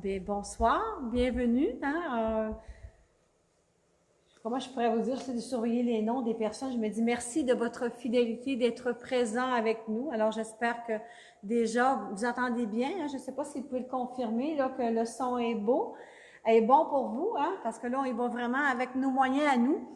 Bien, bonsoir, bienvenue. Comment je pourrais vous dire, c'est de surveiller les noms des personnes. Je me dis merci de votre fidélité d'être présent avec nous. Alors, j'espère que déjà, vous entendez bien. Je ne sais pas si vous pouvez le confirmer, là, que le son est beau, est bon pour vous, parce que là, on y va vraiment avec nos moyens à nous.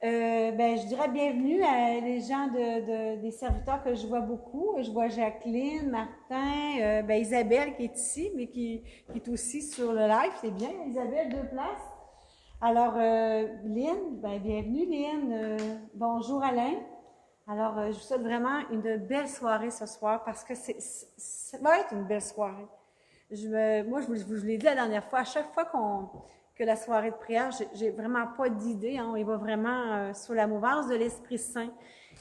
Je dirais bienvenue à les gens des serviteurs que je vois beaucoup. Je vois Jacqueline, Martin, Isabelle qui est ici, mais qui est aussi sur le live. C'est bien, Isabelle, deux places. Alors, Lynn, bienvenue Lynn. Bonjour Alain. Alors, je vous souhaite vraiment une belle soirée ce soir parce que ça va être une belle soirée. Moi, je vous l'ai dit la dernière fois, à chaque fois que la soirée de prière, j'ai vraiment pas d'idée. Il va vraiment sous la mouvance de l'Esprit Saint.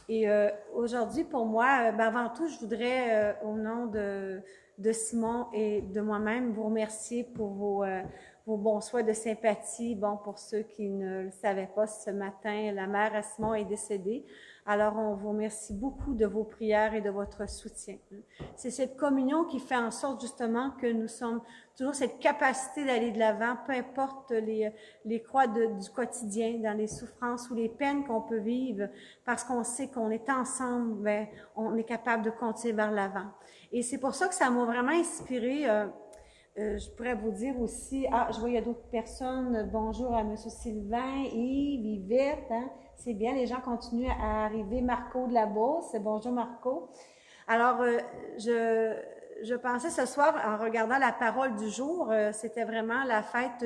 Et aujourd'hui, pour moi, avant tout, je voudrais, au nom de Simon et de moi-même, vous remercier pour vos bons souhaits de sympathie. Bon, pour ceux qui ne le savaient pas, ce matin, la mère à Simon est décédée. Alors, on vous remercie beaucoup de vos prières et de votre soutien. C'est cette communion qui fait en sorte justement que nous sommes toujours cette capacité d'aller de l'avant, peu importe les croix du quotidien, dans les souffrances ou les peines qu'on peut vivre, parce qu'on sait qu'on est ensemble, on est capable de continuer vers l'avant. Et c'est pour ça que ça m'a vraiment inspiré. Je pourrais vous dire aussi, je vois il y a d'autres personnes. Bonjour à M. Sylvain, Yves, Yvette, c'est bien, les gens continuent à arriver. Marco de la Beauce, bonjour Marco. Alors, je pensais ce soir, en regardant la parole du jour, c'était vraiment la fête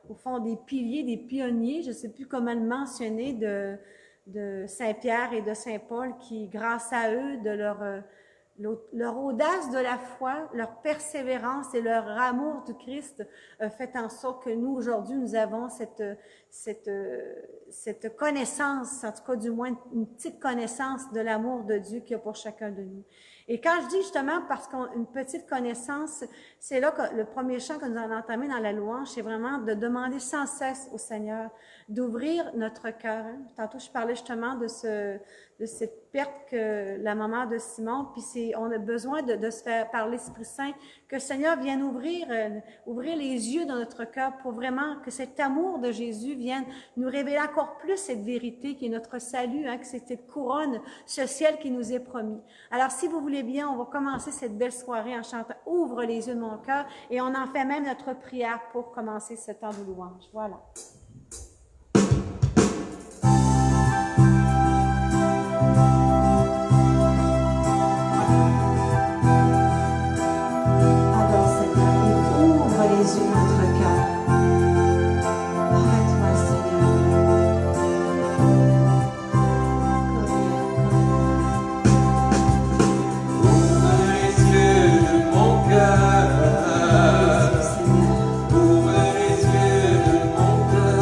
au fond, des piliers, des pionniers, je ne sais plus comment le mentionner, de Saint-Pierre et de Saint-Paul, qui, grâce à eux, de leur audace de la foi, leur persévérance et leur amour du Christ fait en sorte que nous, aujourd'hui, nous avons cette connaissance, en tout cas du moins une petite connaissance de l'amour de Dieu qu'il y a pour chacun de nous. Et quand je dis justement parce qu'une petite connaissance, c'est là que le premier chant que nous avons entamé dans la louange, c'est vraiment de demander sans cesse au Seigneur d'ouvrir notre cœur. Tantôt, je parlais justement de cette perte que la maman de Simon, puis on a besoin de se faire par l'Esprit Saint, que le Seigneur vienne ouvrir les yeux dans notre cœur pour vraiment que cet amour de Jésus vienne nous révéler encore plus cette vérité qui est notre salut, que c'est cette couronne, ce ciel qui nous est promis. Alors, si vous voulez bien, on va commencer cette belle soirée en chantant « Ouvre les yeux de mon cœur » et on en fait même notre prière pour commencer ce temps de louange. Voilà. Les yeux de notre cœur. Arrête-moi, Seigneur. Ouvre les yeux de mon cœur. Ouvre les yeux de mon cœur.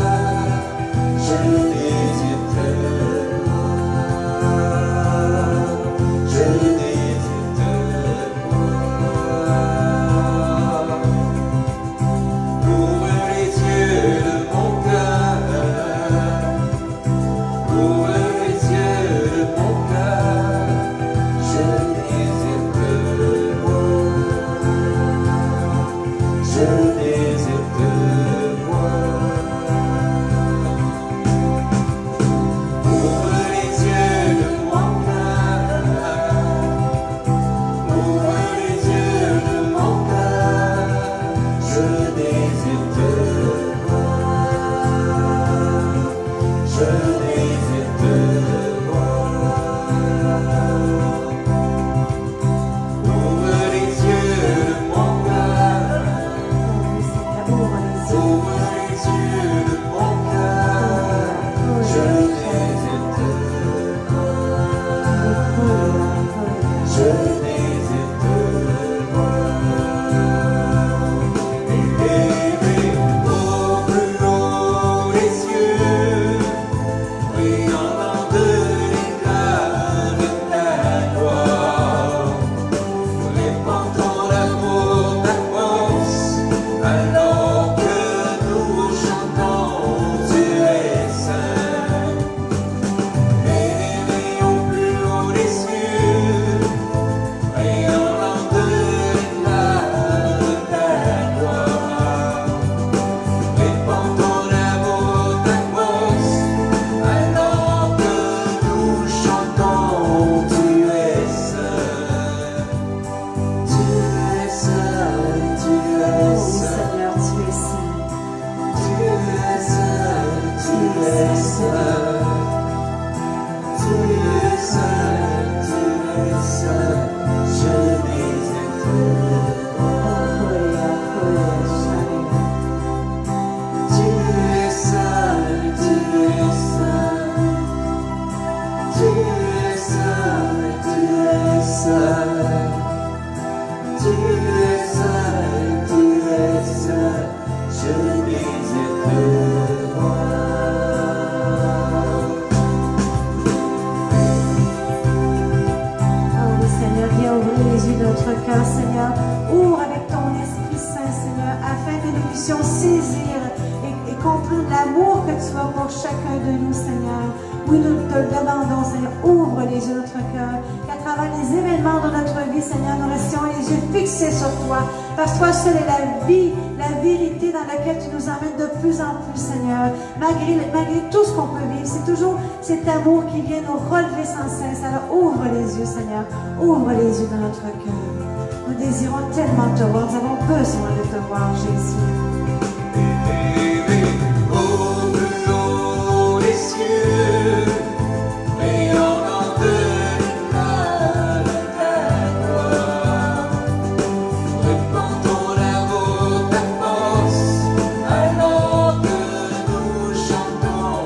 cœur, Seigneur. Ouvre avec ton Esprit Saint, Seigneur, afin que nous puissions saisir et comprendre l'amour que tu as pour chacun de nous, Seigneur. Oui, nous te le demandons, Seigneur, ouvre les yeux de notre cœur, qu'à travers les événements de notre vie, Seigneur, nous restions les yeux fixés sur toi, parce que toi seul est la vie, la vérité dans laquelle tu nous emmènes de plus en plus, Seigneur. Malgré tout ce qu'on peut vivre, c'est toujours cet amour qui vient nous relever sans cesse. Alors ouvre les yeux, Seigneur, ouvre les yeux de notre cœur. Nous désirons tellement te voir, nous avons besoin de te voir, Jésus. Ouvre les cieux, rayonnant de l'éclat de ta gloire. Répands ton amour, ta force, alors que nous chantons,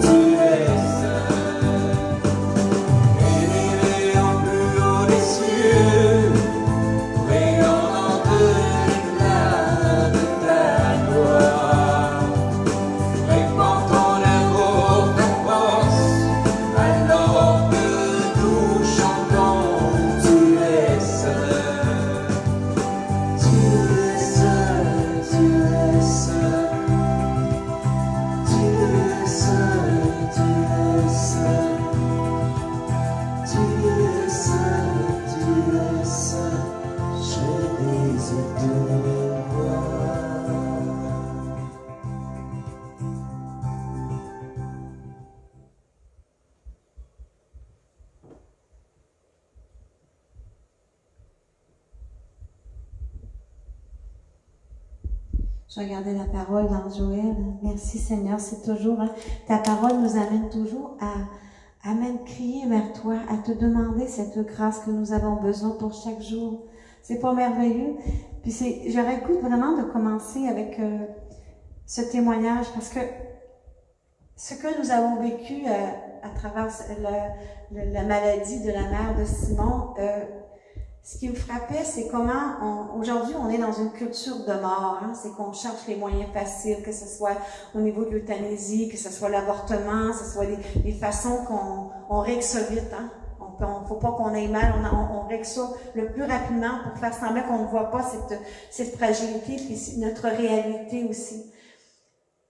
tu es seul. Élevé en plus haut les cieux, rayonnant de l'éclat de ta gloire. Répands ton amour, ta force, alors que nous chantons, tu es seul. Tu es seul, tu es seul. Tu es seul, tu es seul. Tu es seul, tu es seul. Je désire te voir. Je regardais la parole dans Joël. Merci Seigneur, c'est toujours, ta parole nous amène toujours à même crier vers toi, à te demander cette grâce que nous avons besoin pour chaque jour. C'est pas merveilleux? Puis j'aurais le goût vraiment de commencer avec ce témoignage parce que ce que nous avons vécu à travers la maladie de la mère de Simon, ce qui me frappait, c'est comment aujourd'hui on est dans une culture de mort. Hein? C'est qu'on cherche les moyens faciles, que ce soit au niveau de l'euthanasie, que ce soit l'avortement, que ce soit des façons qu'on règle ça vite. Hein? Faut pas qu'on ait mal, on règle ça le plus rapidement pour faire semblant qu'on ne voit pas cette fragilité, puis notre réalité aussi.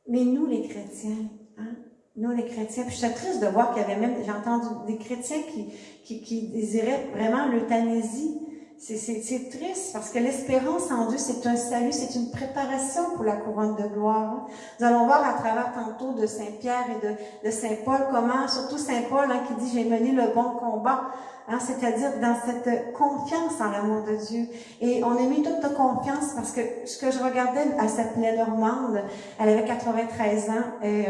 Mais nous, les chrétiens, hein? Nous, les chrétiens, puis je suis triste de voir qu'il y avait même, j'ai entendu des chrétiens qui désiraient vraiment l'euthanasie. C'est triste parce que l'espérance en Dieu, c'est un salut, c'est une préparation pour la couronne de gloire. Hein. Nous allons voir à travers tantôt de Saint-Pierre et de Saint-Paul comment, surtout Saint-Paul, hein, qui dit « J'ai mené le bon combat ». Hein, c'est-à-dire dans cette confiance en l'amour de Dieu. Et on a mis toute notre confiance parce que ce que je regardais, elle s'appelait Normande, elle avait 93 ans et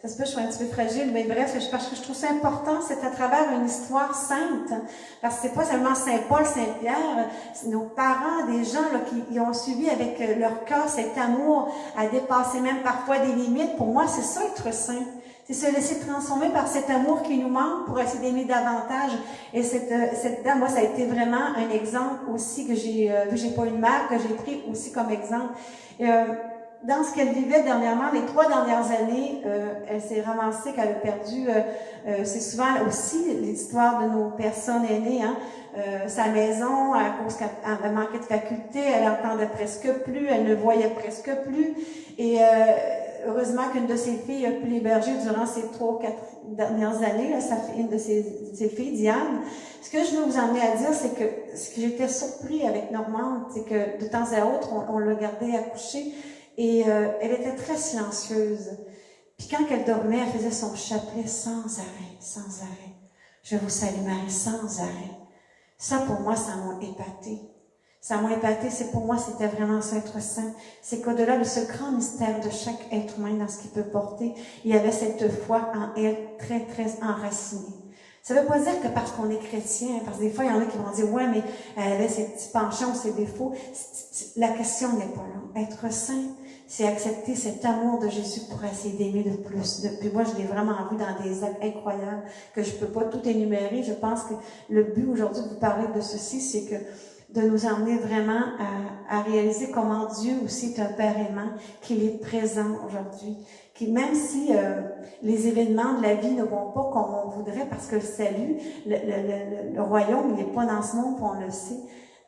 ça se peut, je suis un petit peu fragile, mais bref, parce que je trouve ça important, c'est à travers une histoire sainte, parce que c'est pas seulement Saint-Paul, Saint-Pierre, c'est nos parents, des gens là, qui ont suivi avec leur cœur cet amour à dépasser même parfois des limites. Pour moi, c'est ça être saint. C'est se laisser transformer par cet amour qui nous manque pour essayer d'aimer davantage. Et cette dame, moi, ça a été vraiment un exemple aussi que j'ai pas une mère, que j'ai pris aussi comme exemple. Dans ce qu'elle vivait dernièrement, les 3 dernières années, elle s'est ramassée qu'elle a perdu, c'est souvent aussi l'histoire de nos personnes aînées, hein, sa maison, à cause qu'elle manquait de faculté, elle entendait presque plus, elle ne voyait presque plus, et heureusement qu'une de ses filles a pu l'héberger durant ces 3 ou 4 dernières années, là, une de ses filles, Diane. Ce que je veux vous emmener à dire, c'est que ce que j'étais surpris avec Normande, c'est que de temps à autre, on l'a gardée accouchée, et elle était très silencieuse. Puis quand elle dormait, elle faisait son chapelet sans arrêt, sans arrêt. Je vous salue Marie, sans arrêt. Ça, pour moi, ça m'a épaté. Ça m'a épaté, pour moi, c'était vraiment ça, être saint. C'est qu'au-delà de ce grand mystère de chaque être humain dans ce qu'il peut porter, il y avait cette foi en elle très, très enracinée. Ça veut pas dire que parce qu'on est chrétien, parce que des fois, il y en a qui vont dire, ouais, mais elle avait ses petits penchants, ses défauts. La question n'est pas là. Être saint, c'est accepter cet amour de Jésus pour essayer d'aimer de plus. Puis moi, je l'ai vraiment vu dans des actes incroyables que je peux pas tout énumérer. Je pense que le but aujourd'hui de vous parler de ceci, c'est que de nous emmener vraiment à réaliser comment Dieu aussi est un Père aimant, qu'il est présent aujourd'hui, qui même si les événements de la vie ne vont pas comme on voudrait, parce que le salut, le royaume, il n'est pas dans ce monde, on le sait,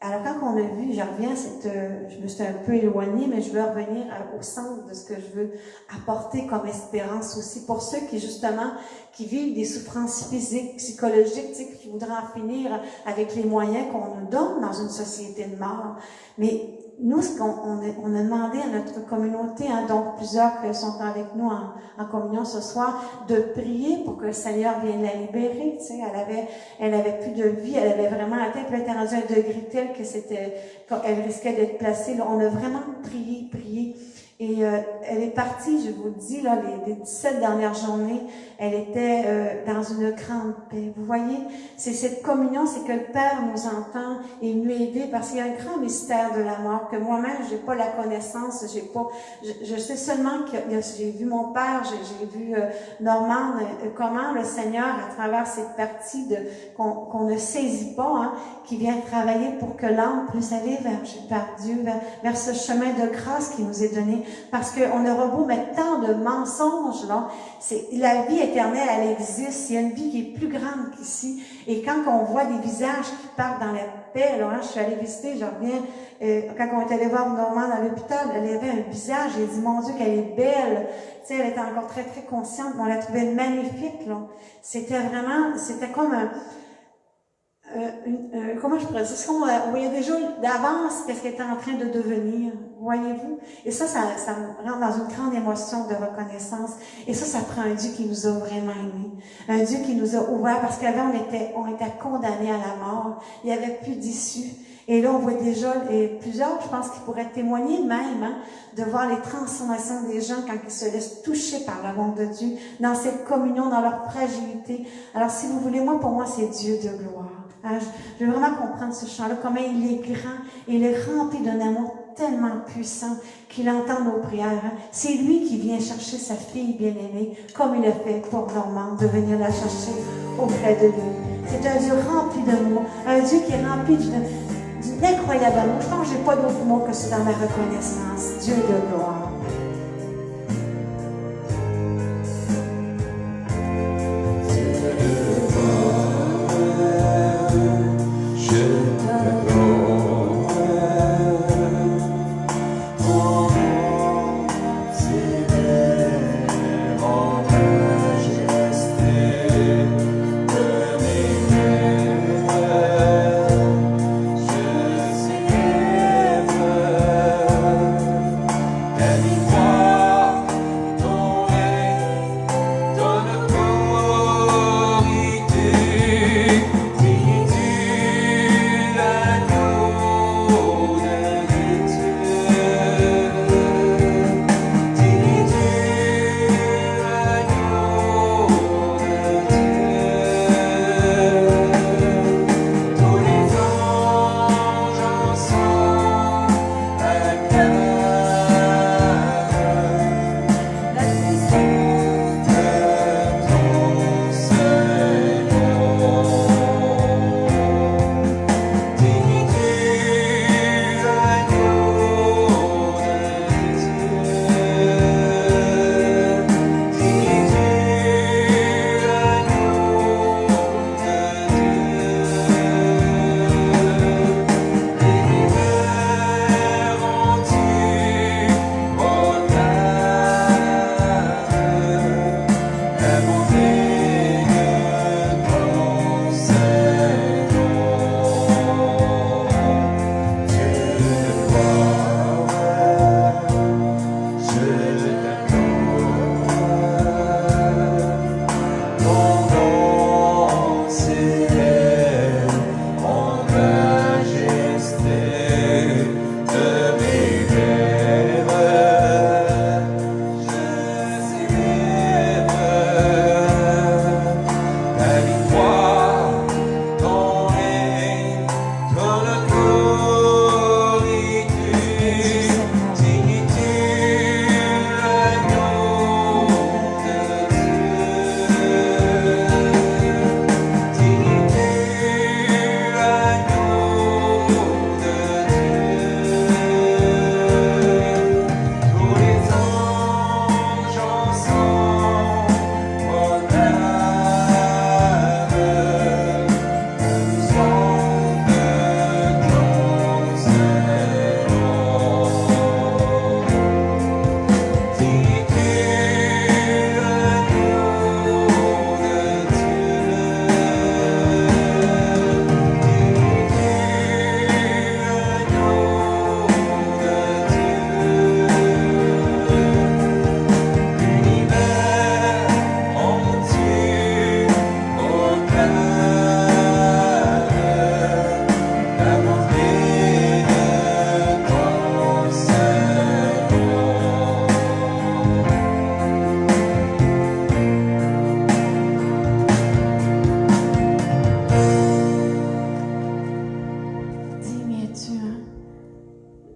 Alors, quand on a vu, je reviens, je me suis un peu éloignée, mais je veux revenir au centre de ce que je veux apporter comme espérance aussi pour ceux qui, justement, qui vivent des souffrances physiques, psychologiques, tu sais, qui voudraient en finir avec les moyens qu'on nous donne dans une société de mort. Mais nous, ce on a demandé à notre communauté, hein, donc plusieurs qui sont avec nous en communion ce soir, de prier pour que le Seigneur vienne la libérer. Tu sais, elle avait plus de vie, elle avait vraiment atteint, puis elle était rendue à un degré tel que elle risquait d'être placée. Là, on a vraiment prié. Et elle est partie, je vous le dis, là, les 17 dernières journées, elle était dans une grande paix. Vous voyez, c'est cette communion, c'est que le Père nous entend et nous aider, parce qu'il y a un grand mystère de la mort, que moi-même, j'ai pas la connaissance, je sais seulement que j'ai vu mon Père, j'ai vu Normand, comment le Seigneur, à travers cette partie qu'on ne saisit pas, hein, qui vient travailler pour que l'âme puisse aller vers Dieu, vers ce chemin de grâce qui nous est donné. Parce qu'on aura beau mettre tant de mensonges, là, la vie éternelle, elle existe. Il y a une vie qui est plus grande qu'ici. Et quand on voit des visages qui partent dans la paix, là, hein, je suis allée visiter, je reviens, quand on est allé voir Normand à l'hôpital, elle avait un visage, j'ai dit, mon Dieu, qu'elle est belle. Tu sais, elle était encore très, très consciente, mais on la trouvait magnifique, là. C'était comme comment je pourrais dire? C'est comme on voyait déjà d'avance qu'est-ce qu'elle était en train de devenir. Voyez-vous? Et ça me rend dans une grande émotion de reconnaissance. Et ça prend un Dieu qui nous a vraiment aimés. Un Dieu qui nous a ouverts, parce qu'avant, on était condamnés à la mort. Il n'y avait plus d'issue. Et là, on voit déjà, plusieurs, je pense, qui pourraient témoigner même, hein, de voir les transformations des gens quand ils se laissent toucher par l'amour de Dieu, dans cette communion, dans leur fragilité. Alors, si vous voulez, pour moi, c'est Dieu de gloire. Hein, je veux vraiment comprendre ce chant-là, comment il est grand, il est rempli d'un amour tellement puissant qu'il entend nos prières. Hein. C'est lui qui vient chercher sa fille bien-aimée, comme il a fait pour Normand, de venir la chercher auprès de lui. C'est un Dieu rempli d'amour, un Dieu qui est rempli d'une incroyable amour. Je pense que j'ai pas d'autre mot que c'est dans ma reconnaissance. Dieu de gloire. And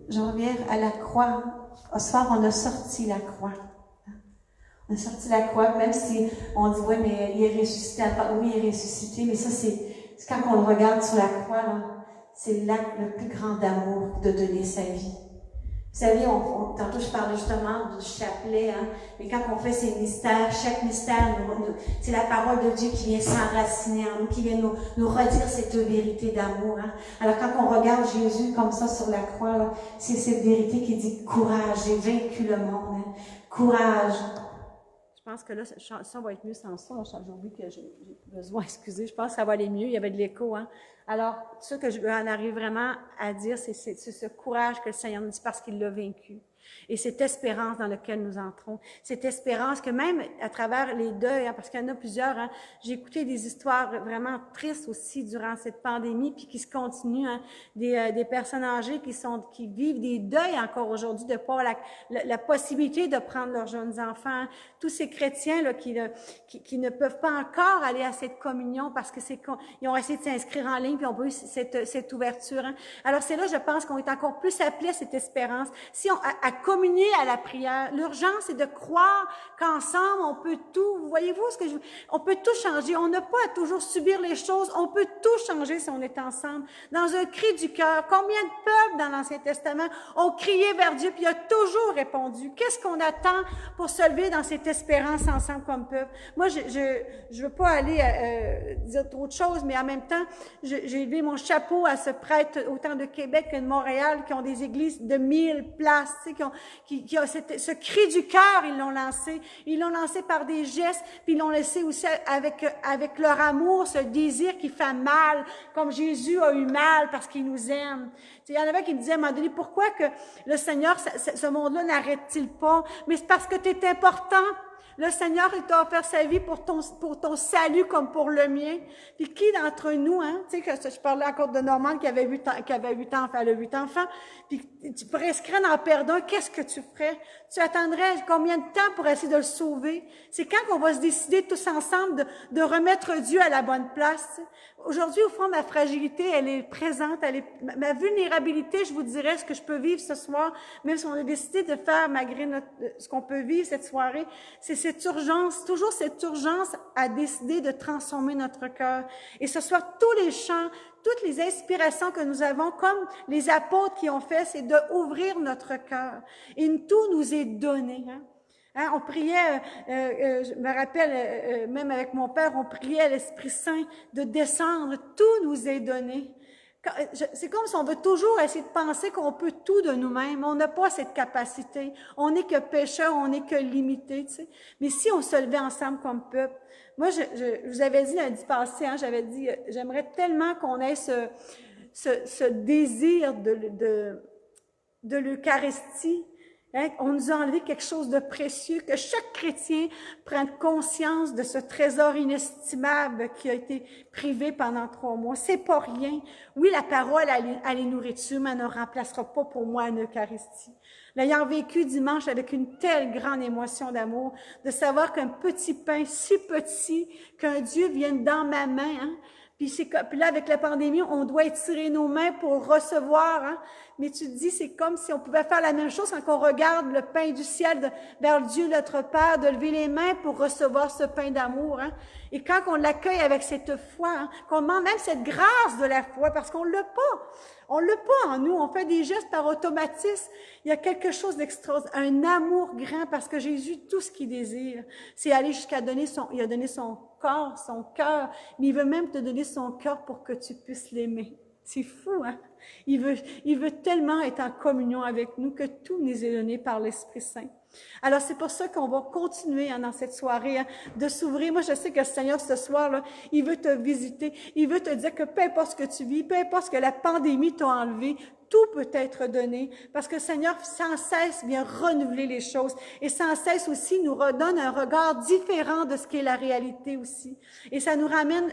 je reviens à la croix. Ce soir, on a sorti la croix. On a sorti la croix, même si on dit, oui, mais il est ressuscité. Oui, il est ressuscité, mais ça, c'est quand on le regarde sur la croix, là, c'est l'acte le plus grand d'amour de donner sa vie. Vous savez, tantôt je parlais justement du chapelet, hein, mais quand on fait ces mystères, chaque mystère, c'est la parole de Dieu qui vient s'enraciner en nous, qui vient nous redire cette vérité d'amour. Hein. Alors quand on regarde Jésus comme ça sur la croix, là, c'est cette vérité qui dit « Courage, j'ai vaincu le monde. Hein. Courage ». Je pense que là, ça va être mieux sans ça. J'ai oublié que j'ai besoin, excusez, je pense que ça va aller mieux. Il y avait de l'écho, hein. Alors, ce que je veux en arriver vraiment à dire, c'est ce courage que le Seigneur nous dit parce qu'il l'a vaincu. Et cette espérance dans laquelle nous entrons, cette espérance que même à travers les deuils, hein, parce qu'il y en a plusieurs, hein, j'ai écouté des histoires vraiment tristes aussi durant cette pandémie, puis qui se continuent, hein, des personnes âgées qui vivent des deuils encore aujourd'hui, de pas la possibilité de prendre leurs jeunes enfants, tous ces chrétiens là qui ne peuvent pas encore aller à cette communion parce que ils ont essayé de s'inscrire en ligne puis ont pas eu cette ouverture. Hein. Alors c'est là, je pense qu'on est encore plus appelés à cette espérance. Si à communier à la prière. L'urgence, c'est de croire qu'ensemble, on peut tout. Voyez-vous on peut tout changer. On n'a pas à toujours subir les choses. On peut tout changer si on est ensemble. Dans un cri du cœur, combien de peuples dans l'Ancien Testament ont crié vers Dieu puis il a toujours répondu. Qu'est-ce qu'on attend pour se lever dans cette espérance ensemble comme peuple? Moi, je veux pas aller dire trop de choses, mais en même temps, j'ai levé mon chapeau à ce prêtre autant de Québec que de Montréal qui ont des églises de 1000 places, tu sais, qui ont ce cri du cœur, ils l'ont lancé. Ils l'ont lancé par des gestes, puis ils l'ont laissé aussi avec leur amour, ce désir qui fait mal, comme Jésus a eu mal parce qu'il nous aime. Il y en avait qui me disaient à un moment donné, pourquoi que le Seigneur, ce monde-là n'arrête-t-il pas? Mais c'est parce que tu es important. Le Seigneur, il t'a offert sa vie pour ton salut comme pour le mien. Puis qui d'entre nous, hein, tu sais, que je parlais encore de Normande qui avait 8 enfants, elle a 8 enfants, puis tu prescris d'en perdre un, qu'est-ce que tu ferais? Tu attendrais combien de temps pour essayer de le sauver? C'est quand qu'on va se décider tous ensemble de remettre Dieu à la bonne place? Aujourd'hui, au fond, ma fragilité, elle est présente, ma vulnérabilité, je vous dirais ce que je peux vivre ce soir, même si on a décidé de faire malgré ce qu'on peut vivre cette soirée, c'est cette urgence, toujours cette urgence à décider de transformer notre cœur. Et ce soir, tous les chants, toutes les inspirations que nous avons, comme les apôtres qui ont fait, c'est d'ouvrir notre cœur. Et tout nous est donné, hein. Hein, on priait, je me rappelle, même avec mon père, on priait à l'Esprit Saint de descendre. Tout nous est donné. C'est comme si on veut toujours essayer de penser qu'on peut tout de nous-mêmes. On n'a pas cette capacité. On n'est que pécheurs, on n'est que limités, tu sais. Mais si on se levait ensemble comme peuple, moi, je vous avais dit lundi passé, hein, j'avais dit, j'aimerais tellement qu'on ait ce désir de l'Eucharistie. Hein, on nous a enlevé quelque chose de précieux, que chaque chrétien prenne conscience de ce trésor inestimable qui a été privé pendant 3 mois. C'est pas rien. Oui, la parole, elle est nourriture, mais elle ne remplacera pas pour moi une Eucharistie. L'ayant vécu dimanche avec une telle grande émotion d'amour, de savoir qu'un petit pain si petit, qu'un Dieu vienne dans ma main, hein, puis là, avec la pandémie, on doit étirer nos mains pour recevoir, hein. Mais tu te dis, c'est comme si on pouvait faire la même chose quand on regarde le pain du ciel vers Dieu notre Père, de lever les mains pour recevoir ce pain d'amour, hein. Et quand on l'accueille avec cette foi, hein, qu'on demande même cette grâce de la foi, parce qu'on l'a pas. On l'a pas en nous. On fait des gestes par automatisme. Il y a quelque chose d'extraordinaire, un amour grand, parce que Jésus, tout ce qu'il désire, c'est aller jusqu'à il a donné son corps, son cœur, mais il veut même te donner son cœur pour que tu puisses l'aimer. C'est fou, hein? Il veut tellement être en communion avec nous que tout nous est donné par l'Esprit Saint. Alors, c'est pour ça qu'on va continuer dans cette soirée de s'ouvrir. Moi, je sais que le Seigneur, ce soir-là, il veut te visiter. Il veut te dire que peu importe ce que tu vis, peu importe ce que la pandémie t'a enlevé, tout peut être donné parce que le Seigneur, sans cesse, vient renouveler les choses et sans cesse aussi nous redonne un regard différent de ce qu'est la réalité aussi. Et ça nous ramène,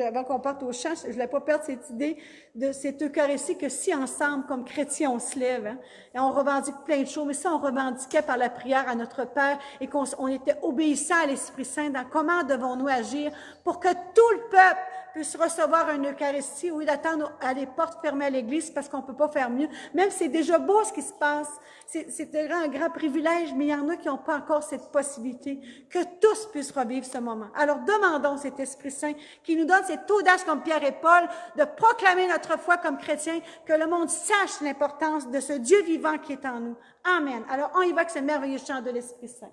avant qu'on parte au chant, je ne voulais pas perdre cette idée de cette Eucharistie que si ensemble, comme chrétiens, on se lève, hein, et on revendique plein de choses, mais ça, on revendiquait par la prière à notre Père et qu'on était obéissant à l'Esprit Saint dans comment devons-nous agir pour que tout le peuple puisse recevoir une Eucharistie au lieu d'attendre à les portes fermées à l'Église parce qu'on ne peut pas faire mieux. Même si c'est déjà beau ce qui se passe, c'est un grand privilège, mais il y en a qui n'ont pas encore cette possibilité, que tous puissent revivre ce moment. Alors demandons cet Esprit Saint qui nous donne cette audace comme Pierre et Paul de proclamer notre foi comme chrétiens, que le monde sache l'importance de ce Dieu vivant qui est en nous. Amen. Alors on évoque ce merveilleux chant de l'Esprit Saint.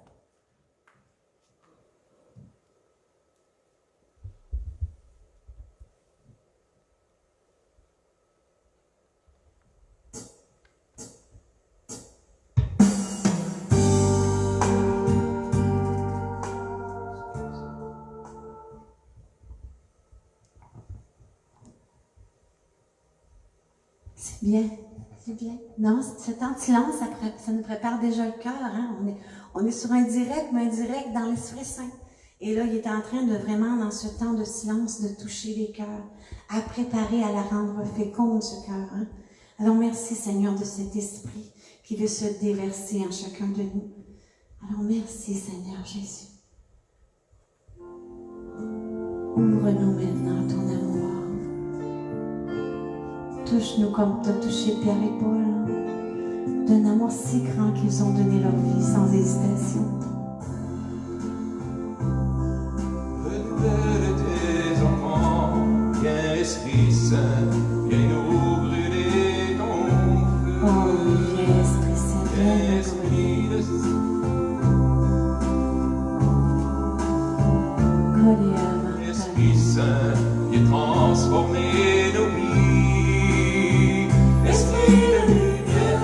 C'est bien, c'est bien. Non, ce temps de silence, ça nous prépare déjà le cœur. Hein? On est sur un direct, mais un direct dans l'Esprit Saint. Et là, il est en train de vraiment, dans ce temps de silence, de toucher les cœurs, à préparer, à la rendre féconde, ce cœur. Hein? Alors, merci Seigneur de cet esprit qui veut se déverser en chacun de nous. Alors, merci Seigneur Jésus. Ouvre-nous maintenant ton amour. Touche-nous comme tu as touché Pierre et Paul, d'un amour si grand qu'ils ont donné leur vie sans hésitation. Renouvelle tes enfants, viens Esprit Saint, viens nous brûler ton feu. Oh oui, viens Esprit Saint, Viens viens Esprit de nous Esprit Saint, viens transformer nos vies. Esprit de lumière,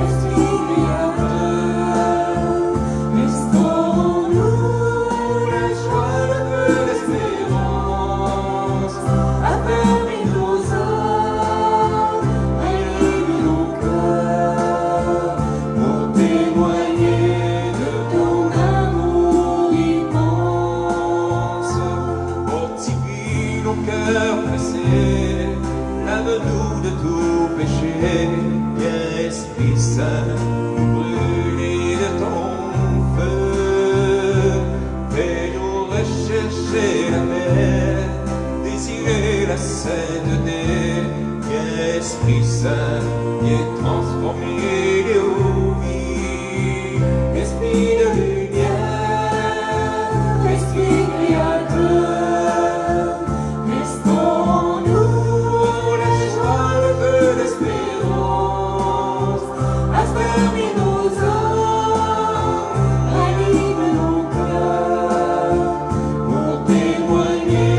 Esprit créateur, restaure-nous la joie, le feu, l'espérance, affermis nos âmes, rallume nos cœurs, pour témoigner de ton amour immense. Fortifie nos cœurs pressés, lave-nous de tout péché, viens Esprit Saint, nous brûler de ton feu. Fais-nous rechercher la paix, désirer la sainteté, viens Esprit Saint, viens transformer nos vies. Esprit de lumière, Esprit créateur, restaure-nous la joie, le feu, l'espérance, affermis nos âmes, ranime nos cœurs, pour témoigner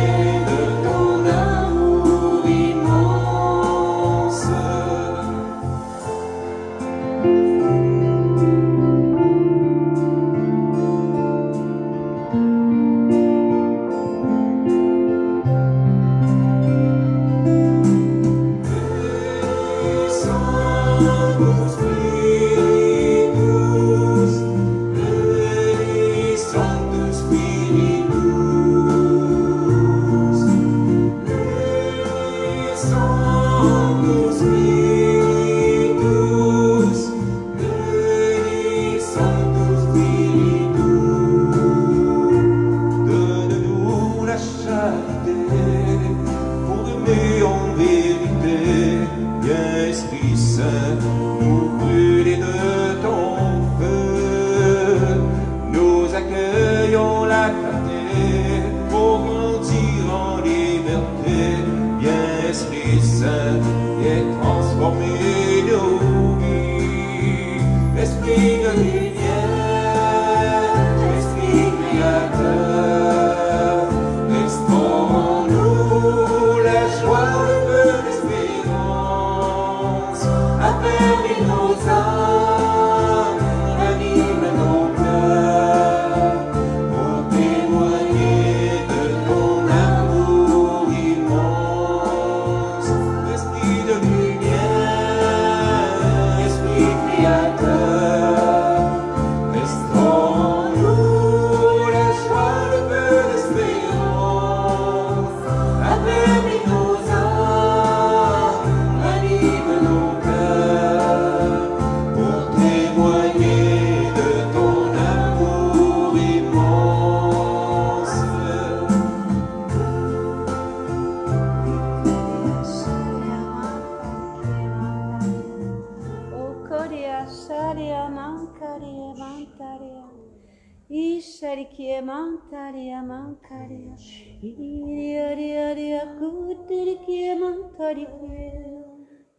de ton amour immense. Sanctus Spiritus, Sanctus Spiritus, Sanctus Spiritus, Sanctus Spiritus. Donne-nous la charité pour aimer en vérité, viens Esprit Saint, nous brûler de ton feu. Nous accueillons la clarté pour grandir en liberté, viens Esprit Saint, et transformer nos vies. Esprit de lumière, Esprit créateur, restaure-nous la joie, le feu, l'espérance, affermis nos âmes, ranime nos cœurs, pour témoigner de ton amour immense. Esprit de lumière, Isharikie mantaria mankaria. Iriaria kutirikie mantarikie.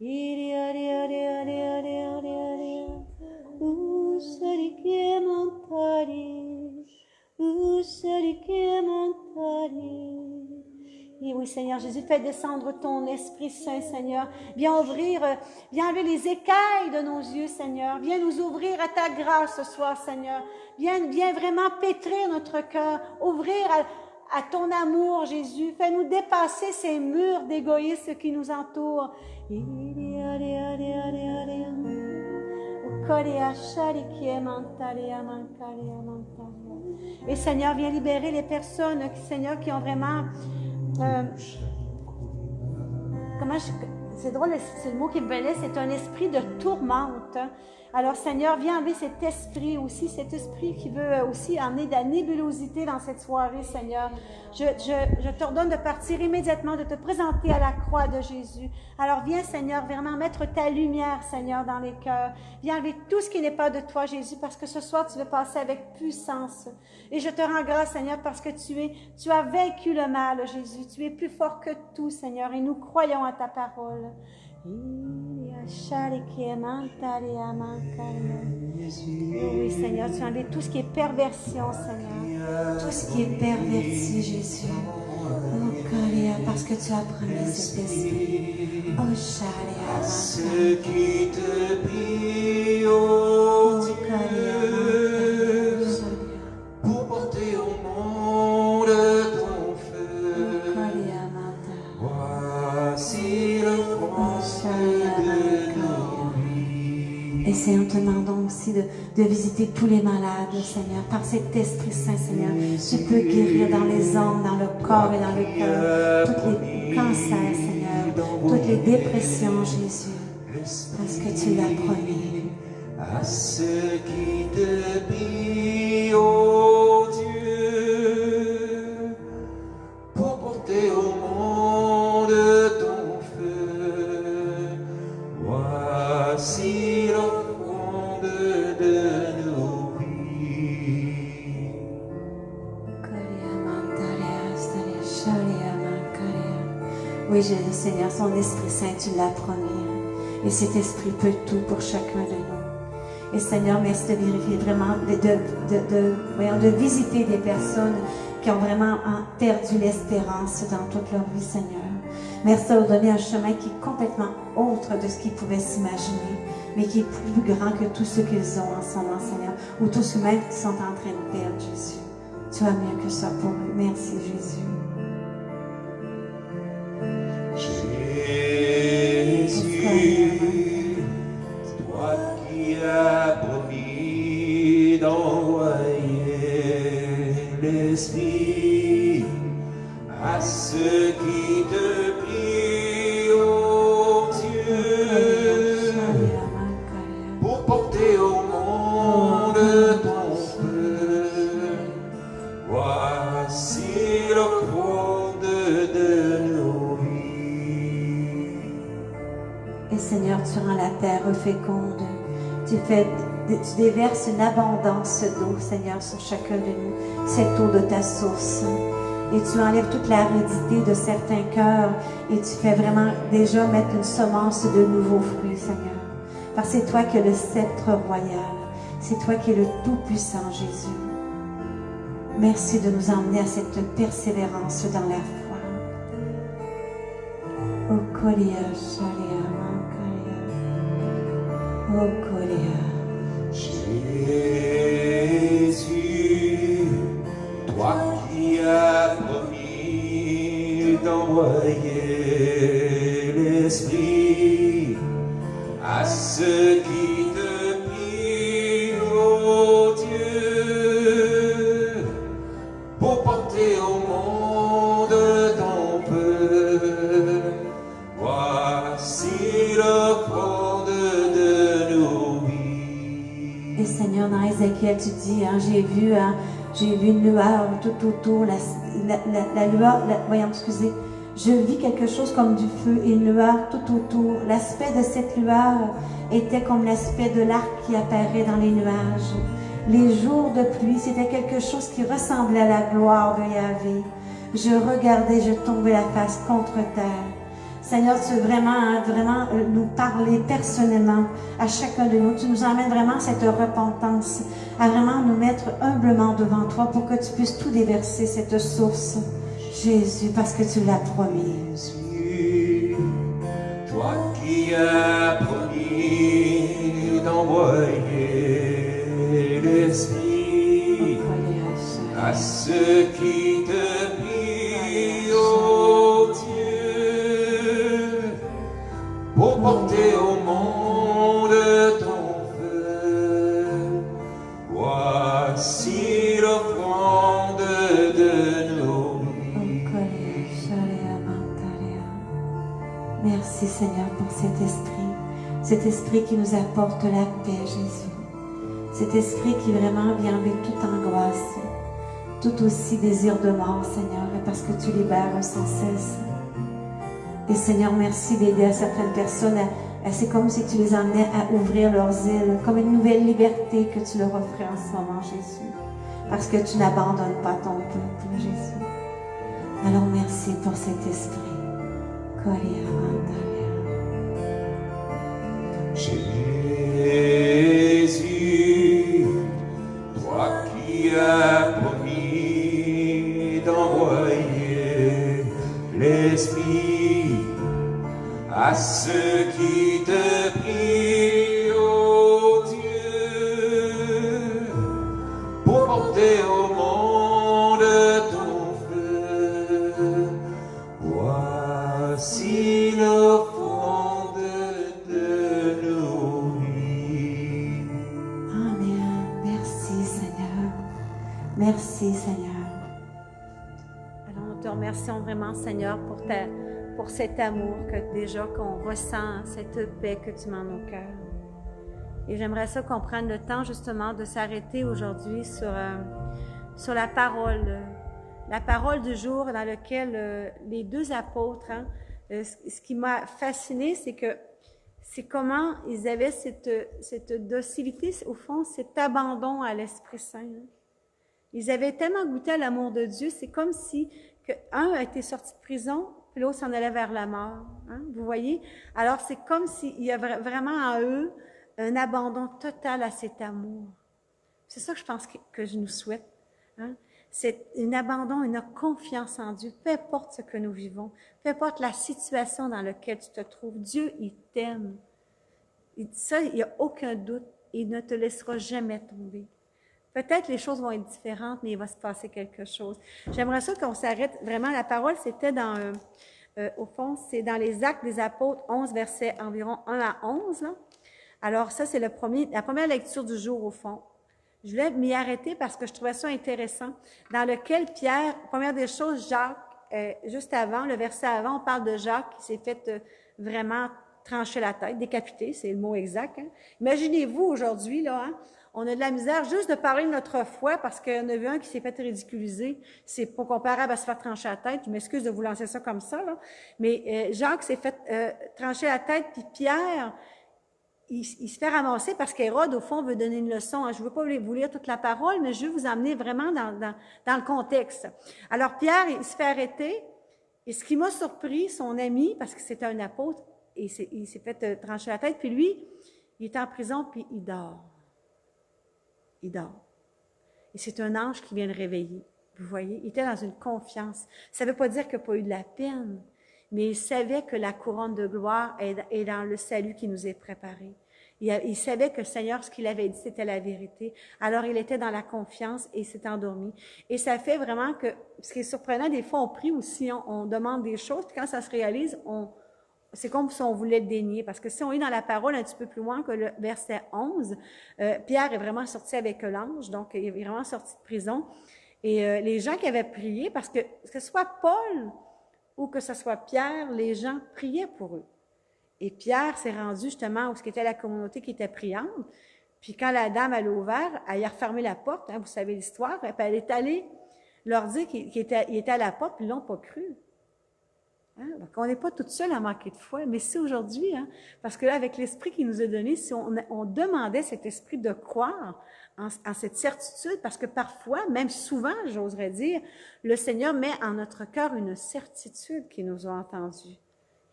Iriaria. Usarikie mantari. Usarikie mantari. Et oui, Seigneur Jésus, fais descendre ton Esprit Saint, Seigneur. Viens viens enlever les écailles de nos yeux, Seigneur. Viens nous ouvrir à ta grâce ce soir, Seigneur. Viens vraiment pétrir notre cœur, ouvrir à ton amour, Jésus. Fais-nous dépasser ces murs d'égoïsme qui nous entourent. Et Seigneur, viens libérer les personnes, Seigneur, qui ont vraiment... c'est drôle, c'est le mot qui me venait, c'est un esprit de tourmente. Alors Seigneur, viens enlever cet esprit aussi, cet esprit qui veut aussi emmener de la nébulosité dans cette soirée, Seigneur. Je t'ordonne de partir immédiatement, de te présenter à la croix de Jésus. Alors viens, Seigneur, vraiment mettre ta lumière, Seigneur, dans les cœurs. Viens enlever tout ce qui n'est pas de toi, Jésus, parce que ce soir, tu veux passer avec puissance. Et je te rends grâce, Seigneur, parce que tu as vaincu le mal, Jésus. Tu es plus fort que tout, Seigneur, et nous croyons à ta parole. Oui, Seigneur, tu enlèves tout ce qui est perversion, Seigneur. Tout ce qui est perverti, Jésus. Oh, Kalia, parce que tu as promis cet esprit. Oh, Shalia. À ceux qui te prient, oh Dieu, pour porter au monde ton feu. Voici le front de nos vies. Et Seigneur, te demandons aussi de visiter tous les malades, Seigneur. Par cet Esprit Saint, Seigneur, tu peux guérir dans les âmes, dans le corps et dans le cœur, tous les cancers, Seigneur, toutes les dépressions, Jésus, parce que tu l'as promis. À ceux qui te prient, ô Dieu, pour porter au monde ton feu, voici l'offrande de nos vies. Oui, Jésus, Seigneur, son Esprit Saint, tu l'as promis. Et cet Esprit peut tout pour chacun de nous. Et Seigneur, merci de vérifier vraiment, de visiter des personnes qui ont vraiment perdu l'espérance dans toute leur vie, Seigneur. Merci de leur donner un chemin qui est complètement autre de ce qu'ils pouvaient s'imaginer, mais qui est plus grand que tout ce qu'ils ont en ce moment, Seigneur, ou tous ceux-mêmes qui sont en train de perdre, Jésus. Tu as mieux que ça pour eux. Merci, Jésus. Jésus, toi qui as promis d'envoyer l'Esprit à ceux qui te prient, ô Dieu, pour porter au monde ton feu, voici l'offrande de nos vies. Et Seigneur, tu rends la terre féconde. Tu déverses une abondance d'eau, Seigneur, sur chacun de nous, cette eau de ta source. Et tu enlèves toute l'aridité de certains cœurs et tu fais vraiment déjà mettre une semence de nouveaux fruits, Seigneur. Parce que c'est toi qui es le sceptre royal. C'est toi qui es le Tout-Puissant, Jésus. Merci de nous emmener à cette persévérance dans la foi. O Kolia, Shalia, Mankalia. O Kolia. Jésus, toi qui as promis d'envoyer l'Esprit à ceux qui te prient, ô Dieu, pour porter au monde ton feu, voici l'offrande de nos vies. Et Seigneur, dans Ézéchiel, tu dis, hein, j'ai vu une lueur tout autour, la lueur, je vis quelque chose comme du feu et une lueur tout autour. L'aspect de cette lueur était comme l'aspect de l'arc qui apparaît dans les nuages. Les jours de pluie, c'était quelque chose qui ressemblait à la gloire de Yahvé. Je regardais, je tombais la face contre terre. Seigneur, tu veux vraiment nous parler personnellement à chacun de nous. Tu nous emmènes vraiment à cette repentance, à vraiment nous mettre humblement devant toi pour que tu puisses tout déverser, cette source, Jésus, parce que tu l'as promis. Jésus, toi qui as promis d'envoyer l'Esprit à ceux qui te prient, ô Dieu, pour porter au monde ton feu. Voici l'offrande de nos vies. Merci Seigneur pour cet esprit qui nous apporte la paix, Jésus. Cet esprit qui vraiment vient enlever toute angoisse, tout aussi désir de mort, Seigneur, parce que tu libères sans cesse. Et Seigneur, merci d'aider à certaines personnes, c'est comme si tu les emmenais à ouvrir leurs ailes, comme une nouvelle liberté que tu leur offrais en ce moment, Jésus, parce que tu n'abandonnes pas ton peuple, Jésus. Alors merci pour cet esprit. Jésus, toi qui as promis d'envoyer l'Esprit à ceux qui te prient, ô Dieu, pour porter au monde ton feu. Voici l'offrande de nos vies. Amen. Merci Seigneur. Merci Seigneur. Alors, nous te remercions vraiment, Seigneur, pour cet amour que déjà qu'on ressent, cette paix que tu mets dans nos cœurs. Et j'aimerais ça qu'on prenne le temps justement de s'arrêter aujourd'hui sur la parole du jour dans laquelle les deux apôtres, ce qui m'a fasciné, c'est comment ils avaient cette docilité, au fond, cet abandon à l'Esprit Saint. Ils avaient tellement goûté à l'amour de Dieu, c'est comme si un a été sorti de prison, puis l'autre s'en allait vers la mort. Vous voyez? Alors, c'est comme s'il y avait vraiment en eux un abandon total à cet amour. C'est ça que je pense que je nous souhaite. C'est un abandon, une confiance en Dieu, peu importe ce que nous vivons, peu importe la situation dans laquelle tu te trouves. Dieu, il t'aime. Ça, il n'y a aucun doute. Il ne te laissera jamais tomber. Peut-être les choses vont être différentes, mais il va se passer quelque chose. J'aimerais ça qu'on s'arrête vraiment. La parole, c'était au fond, c'est dans les Actes des Apôtres, 11, versets environ 1 à 11. Là. Alors ça, c'est la première lecture du jour, au fond. Je voulais m'y arrêter parce que je trouvais ça intéressant. Dans lequel Pierre, première des choses, Jacques, juste avant, le verset avant, on parle de Jacques qui s'est fait vraiment trancher la tête, décapité, c'est le mot exact. Imaginez-vous aujourd'hui, là, on a de la misère juste de parler de notre foi parce qu'il y en a vu un qui s'est fait ridiculiser. C'est pas comparable à se faire trancher la tête. Je m'excuse de vous lancer ça comme ça, là. Mais Jacques s'est fait trancher la tête, puis Pierre, il se fait ramasser parce qu'Hérode, au fond, veut donner une leçon. Je ne veux pas vous lire toute la parole, mais je veux vous emmener vraiment dans le contexte. Alors, Pierre, il se fait arrêter. Et ce qui m'a surpris, son ami, parce que c'était un apôtre, et il s'est fait trancher la tête, puis lui, il est en prison, puis il dort. Il dort. Et c'est un ange qui vient le réveiller. Vous voyez, il était dans une confiance. Ça ne veut pas dire qu'il n'a pas eu de la peine, mais il savait que la couronne de gloire est dans le salut qui nous est préparé. Il savait que le Seigneur, ce qu'il avait dit, c'était la vérité. Alors, il était dans la confiance et il s'est endormi. Et ça fait vraiment que, ce qui est surprenant, des fois, on prie aussi, on demande des choses, puis quand ça se réalise, c'est comme si on voulait le dénier. Parce que si on est dans la parole un petit peu plus loin que le verset 11, Pierre est vraiment sorti avec l'ange, donc il est vraiment sorti de prison. Et les gens qui avaient prié, parce que ce soit Paul ou que ce soit Pierre, les gens priaient pour eux. Et Pierre s'est rendu justement où était la communauté qui était priante. Puis quand la dame elle a ouvert, elle a refermé la porte, vous savez l'histoire, puis elle est allée leur dire qu'il était à la porte, puis ils l'ont pas cru. Hein? Donc, on n'est pas toute seule à manquer de foi, mais c'est aujourd'hui, hein? Parce que là, avec l'esprit qu'il nous a donné, si on demandait cet esprit de croire en cette certitude, parce que parfois, même souvent, j'oserais dire, le Seigneur met en notre cœur une certitude qu'il nous a entendue,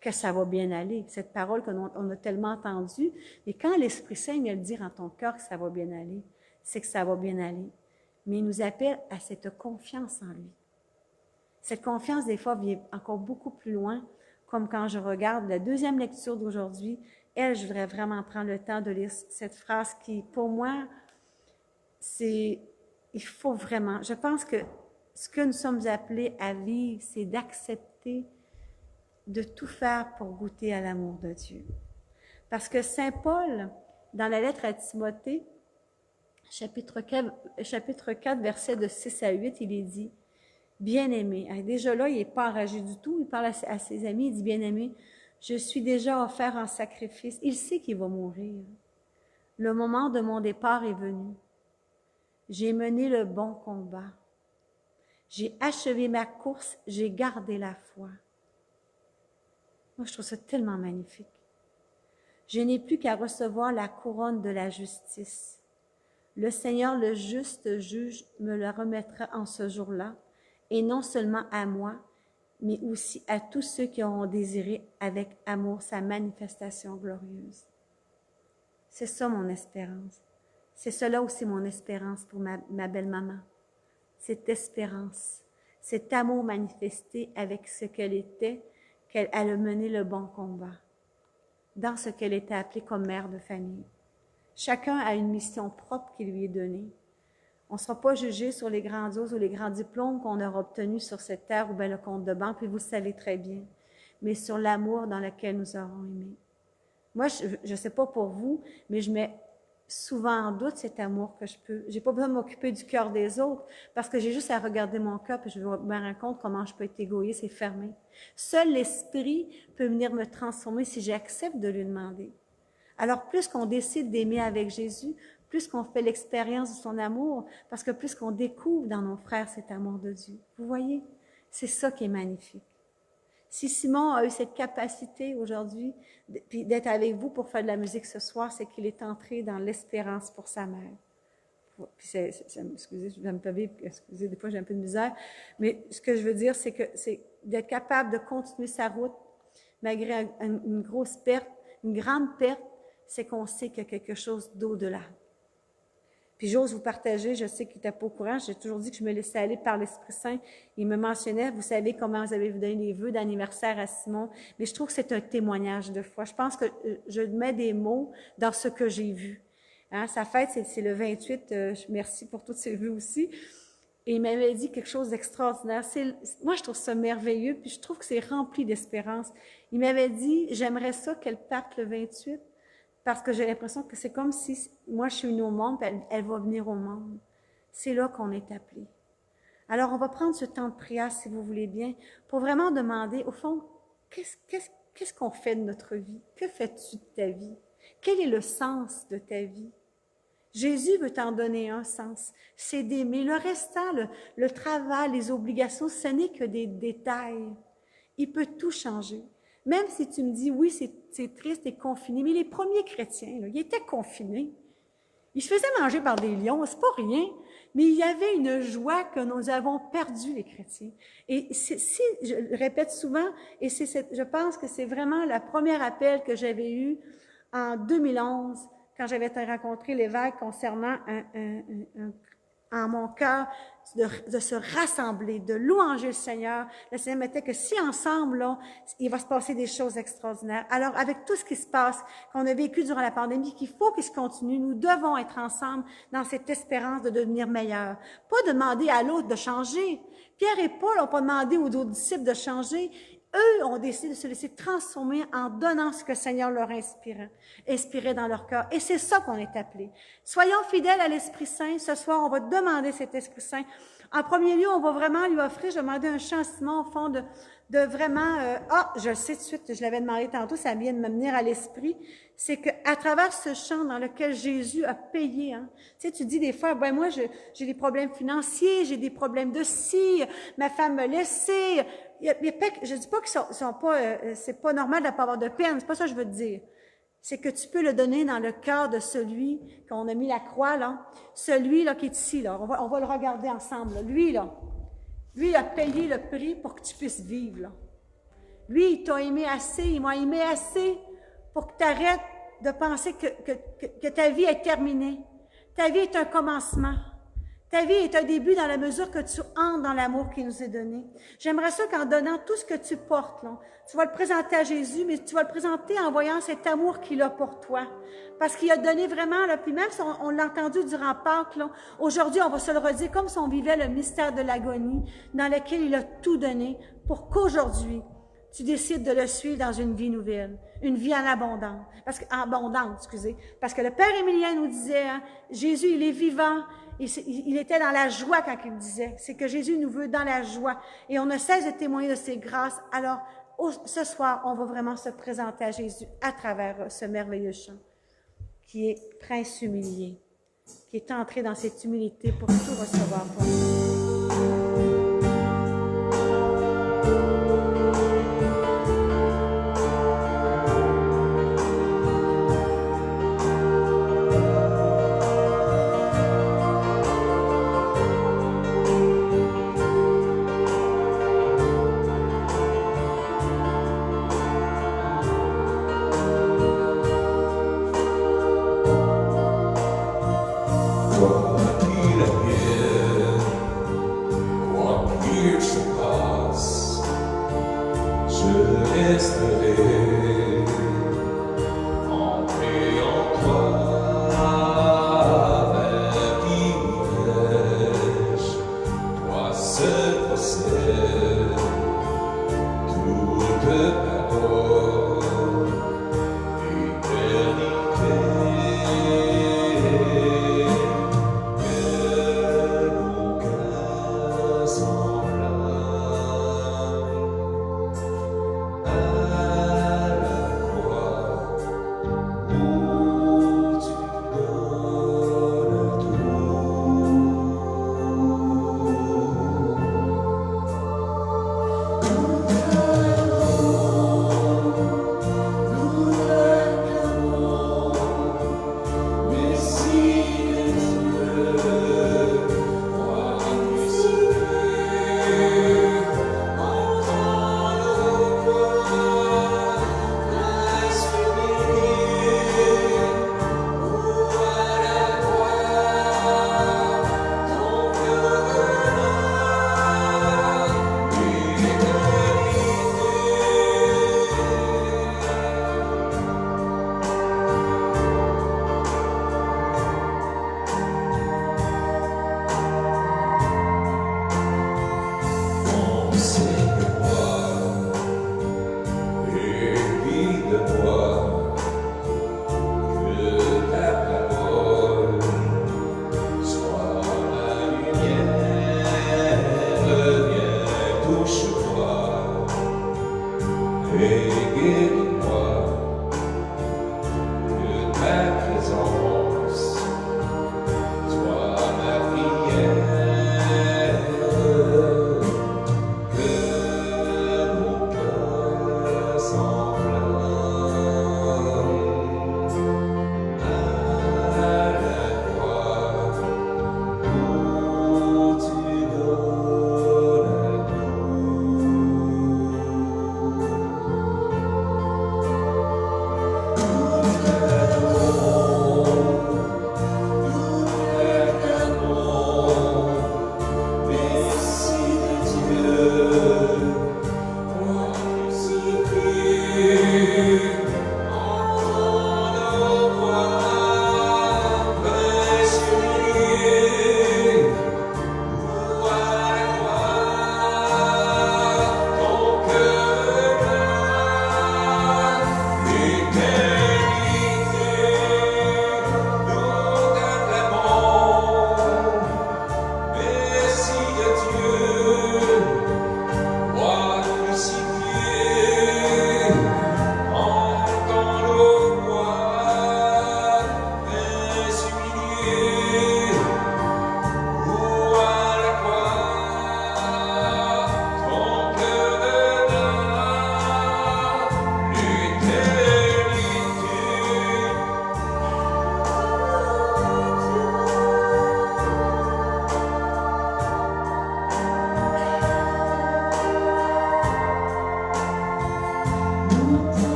que ça va bien aller. Cette parole qu'on a tellement entendue, et quand l'Esprit Saint vient le dire en ton cœur que ça va bien aller, c'est que ça va bien aller. Mais il nous appelle à cette confiance en lui. Cette confiance, des fois, vient encore beaucoup plus loin, comme quand je regarde la deuxième lecture d'aujourd'hui. Elle, je voudrais vraiment prendre le temps de lire cette phrase qui, pour moi, il faut vraiment, je pense que ce que nous sommes appelés à vivre, c'est d'accepter de tout faire pour goûter à l'amour de Dieu. Parce que Saint Paul, dans la lettre à Timothée, chapitre 4, versets de 6 à 8, il est dit, « Bien-aimé », déjà là, il n'est pas enragé du tout, il parle à ses amis, il dit, « Bien-aimé, je suis déjà offert en sacrifice. » Il sait qu'il va mourir. « Le moment de mon départ est venu. J'ai mené le bon combat. J'ai achevé ma course, j'ai gardé la foi. » Moi, je trouve ça tellement magnifique. « Je n'ai plus qu'à recevoir la couronne de la justice. Le Seigneur, le juste juge, me la remettra en ce jour-là, et non seulement à moi, mais aussi à tous ceux qui auront désiré avec amour sa manifestation glorieuse. » C'est ça mon espérance. C'est cela aussi mon espérance pour ma belle-maman. Cette espérance, cet amour manifesté avec ce qu'elle était, qu'elle a mené le bon combat, dans ce qu'elle était appelée comme mère de famille. Chacun a une mission propre qui lui est donnée. On ne sera pas jugé sur les grandioses ou les grands diplômes qu'on aura obtenus sur cette terre ou bien le compte de banque, puis vous le savez très bien, mais sur l'amour dans lequel nous aurons aimé. Moi, je ne sais pas pour vous, mais je mets souvent en doute cet amour que je peux. J'ai pas besoin de m'occuper du cœur des autres parce que j'ai juste à regarder mon cœur puis je me rends compte comment je peux être égoïste et fermé. Seul l'Esprit peut venir me transformer si j'accepte de lui demander. Alors, plus qu'on décide d'aimer avec Jésus, plus qu'on fait l'expérience de son amour, parce que plus qu'on découvre dans nos frères cet amour de Dieu. Vous voyez? C'est ça qui est magnifique. Si Simon a eu cette capacité aujourd'hui d'être avec vous pour faire de la musique ce soir, c'est qu'il est entré dans l'espérance pour sa mère. Puis excusez, des fois j'ai un peu de misère, mais ce que je veux dire, c'est que c'est d'être capable de continuer sa route malgré une grosse perte, une grande perte, c'est qu'on sait qu'il y a quelque chose d'au-delà. Puis j'ose vous partager, je sais qu'il n'était pas au courant, j'ai toujours dit que je me laissais aller par l'Esprit Saint. Il me mentionnait, vous savez comment vous avez donné les vœux d'anniversaire à Simon, mais je trouve que c'est un témoignage de foi. Je pense que je mets des mots dans ce que j'ai vu. Hein, sa fête, c'est le 28, merci pour tous ces vœux aussi. Et il m'avait dit quelque chose d'extraordinaire. Moi, je trouve ça merveilleux, puis je trouve que c'est rempli d'espérance. Il m'avait dit, j'aimerais ça qu'elle parte le 28, parce que j'ai l'impression que c'est comme si moi, je suis venue au monde, puis elle va venir au monde. C'est là qu'on est appelé. Alors, on va prendre ce temps de prière, si vous voulez bien, pour vraiment demander, au fond, qu'est-ce qu'on fait de notre vie? Que fais-tu de ta vie? Quel est le sens de ta vie? Jésus veut t'en donner un sens, c'est d'aimer. Le restant, le travail, les obligations, ce n'est que des détails. Il peut tout changer. Même si tu me dis, oui, c'est triste et confiné, mais les premiers chrétiens, là, ils étaient confinés. Ils se faisaient manger par des lions, c'est pas rien, mais il y avait une joie que nous avons perdue, les chrétiens. Et je le répète souvent, et je pense que c'est vraiment le premier appel que j'avais eu en 2011, quand j'avais rencontré l'évêque concernant en mon cœur de se rassembler, de louanger le Seigneur. Le Seigneur mettait que si ensemble, là, il va se passer des choses extraordinaires. Alors, avec tout ce qui se passe, qu'on a vécu durant la pandémie, qu'il faut qu'il se continue, nous devons être ensemble dans cette espérance de devenir meilleurs. Pas de demander à l'autre de changer. Pierre et Paul n'ont pas demandé aux autres disciples de changer. Eux ont décidé de se laisser transformer en donnant ce que le Seigneur leur inspirait dans leur cœur. Et c'est ça qu'on est appelé. Soyons fidèles à l'Esprit Saint. Ce soir, on va demander cet Esprit Saint. En premier lieu, on va vraiment lui offrir, je demandais un chant, Simon, au fond, de vraiment, je le sais tout de suite, je l'avais demandé tantôt, ça vient de me venir à l'esprit, c'est qu'à travers ce chant dans lequel Jésus a payé, hein, tu sais, tu dis des fois, ben moi, j'ai des problèmes financiers, j'ai des problèmes de ci, ma femme m'a laissé, je dis pas qu'ils sont pas, c'est pas normal de ne pas avoir de peine, c'est pas ça que je veux te dire. C'est que tu peux le donner dans le cœur de celui qu'on a mis la croix, là, celui là qui est ici, là. On va le regarder ensemble, là. Lui, là. Lui, il a payé le prix pour que tu puisses vivre, là. Lui, il t'a aimé assez, il m'a aimé assez pour que tu arrêtes de penser que ta vie est terminée. Ta vie est un commencement. Ta vie est un début dans la mesure que tu entres dans l'amour qui nous est donné. J'aimerais ça qu'en donnant tout ce que tu portes, là, tu vas le présenter à Jésus, mais tu vas le présenter en voyant cet amour qu'il a pour toi. Parce qu'il a donné vraiment, là, puis même si on l'a entendu durant Pâques, là, aujourd'hui, on va se le redire comme si on vivait le mystère de l'agonie, dans lequel il a tout donné, pour qu'aujourd'hui, tu décides de le suivre dans une vie nouvelle, une vie en abondance. Parce que le Père Émilien nous disait, hein, Jésus, il est vivant, il était dans la joie quand il le disait. C'est que Jésus nous veut dans la joie. Et on ne cesse de témoigner de ses grâces. Alors, ce soir, on va vraiment se présenter à Jésus à travers ce merveilleux chant, qui est Prince humilié, qui est entré dans cette humilité pour tout recevoir pour nous. Toi qui la pierre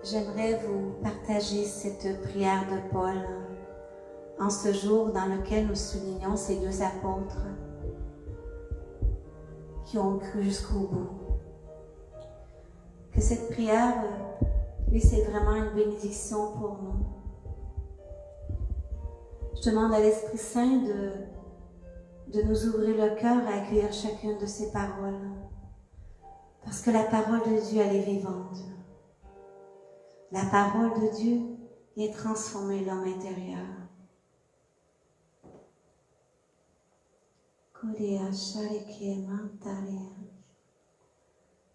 J'aimerais vous partager cette prière de Paul en ce jour dans lequel nous soulignons ces deux apôtres qui ont cru jusqu'au bout. Que cette prière, oui, c'est vraiment une bénédiction pour nous. Je demande à l'Esprit Saint de nous ouvrir le cœur à accueillir chacune de ces paroles. Parce que la parole de Dieu, elle est vivante. La parole de Dieu vient transformer l'homme intérieur. Korea Sharike Mantaria.